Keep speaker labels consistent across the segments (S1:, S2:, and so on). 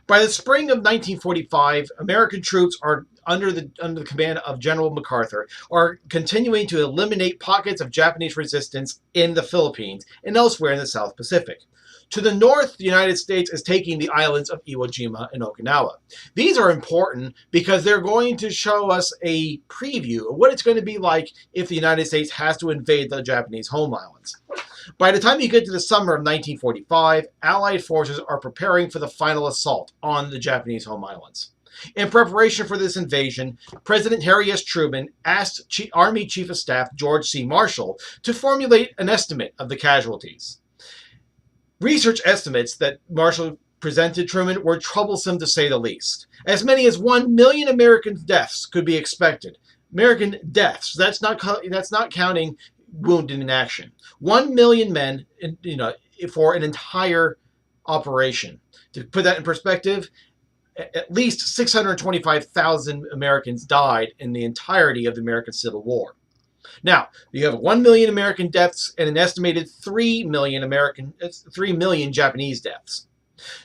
S1: By the spring of 1945, American troops are under the command of General MacArthur are continuing to eliminate pockets of Japanese resistance in the Philippines and elsewhere in the South Pacific. To the north, the United States is taking the islands of Iwo Jima and Okinawa. These are important because they're going to show us a preview of what it's going to be like if the United States has to invade the Japanese home islands. By the time you get to the summer of 1945, Allied forces are preparing for the final assault on the Japanese home islands. In preparation for this invasion, President Harry S. Truman asked Army Chief of Staff George C. Marshall to formulate an estimate of the casualties. Research estimates that Marshall presented Truman were troublesome to say the least. As many as 1 million American deaths could be expected. American deaths. That's not counting wounded in action. 1 million men, for an entire operation. To put that in perspective, at least 625,000 Americans died in the entirety of the American Civil War. Now, you have 1 million American deaths and an estimated 3 million Japanese deaths.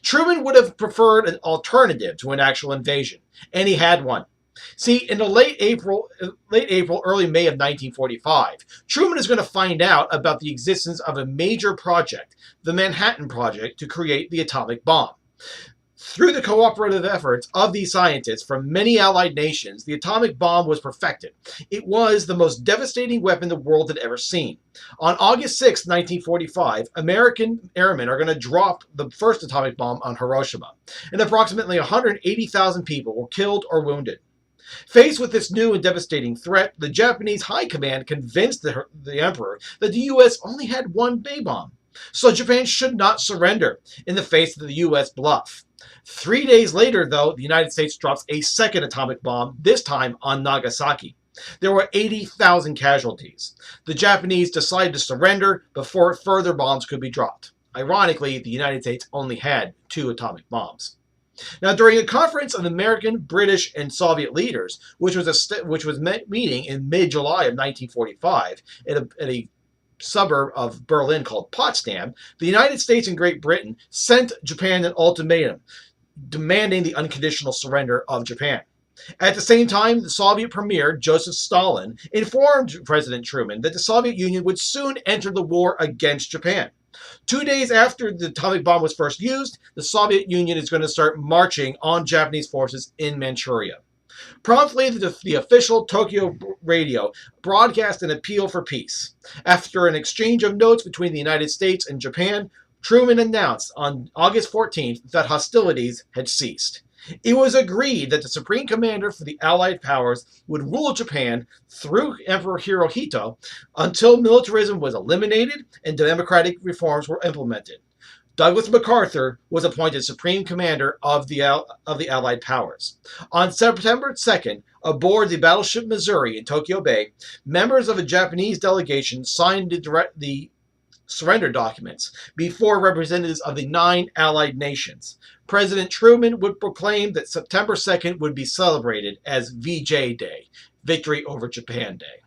S1: Truman would have preferred an alternative to an actual invasion, and he had one. See, in the late April, early May of 1945, Truman is going to find out about the existence of a major project, the Manhattan Project, to create the atomic bomb. Through the cooperative efforts of these scientists from many Allied nations, the atomic bomb was perfected. It was the most devastating weapon the world had ever seen. On August 6, 1945, American airmen are going to drop the first atomic bomb on Hiroshima, and approximately 180,000 people were killed or wounded. Faced with this new and devastating threat, the Japanese High Command convinced the Emperor that the U.S. only had one B-bomb, so Japan should not surrender in the face of the U.S. bluff. 3 days later, though, the United States drops a second atomic bomb, this time on Nagasaki. There were 80,000 casualties. The Japanese decided to surrender before further bombs could be dropped. Ironically, the United States only had 2 atomic bombs. Now, during a conference of American, British, and Soviet leaders, which was meeting in mid-July of 1945 at a suburb of Berlin called Potsdam, the United States and Great Britain sent Japan an ultimatum demanding the unconditional surrender of Japan. At the same time, the Soviet Premier, Joseph Stalin, informed President Truman that the Soviet Union would soon enter the war against Japan. 2 days after the atomic bomb was first used, the Soviet Union is going to start marching on Japanese forces in Manchuria. Promptly, the official Tokyo radio broadcast an appeal for peace. After an exchange of notes between the United States and Japan, Truman announced on August 14th that hostilities had ceased. It was agreed that the Supreme Commander for the Allied powers would rule Japan through Emperor Hirohito until militarism was eliminated and democratic reforms were implemented. Douglas MacArthur was appointed Supreme Commander of the Allied powers. On September 2nd, aboard the battleship Missouri in Tokyo Bay, members of a Japanese delegation signed the surrender documents before representatives of the 9 Allied nations. President Truman would proclaim that September 2nd would be celebrated as VJ Day, Victory over Japan Day.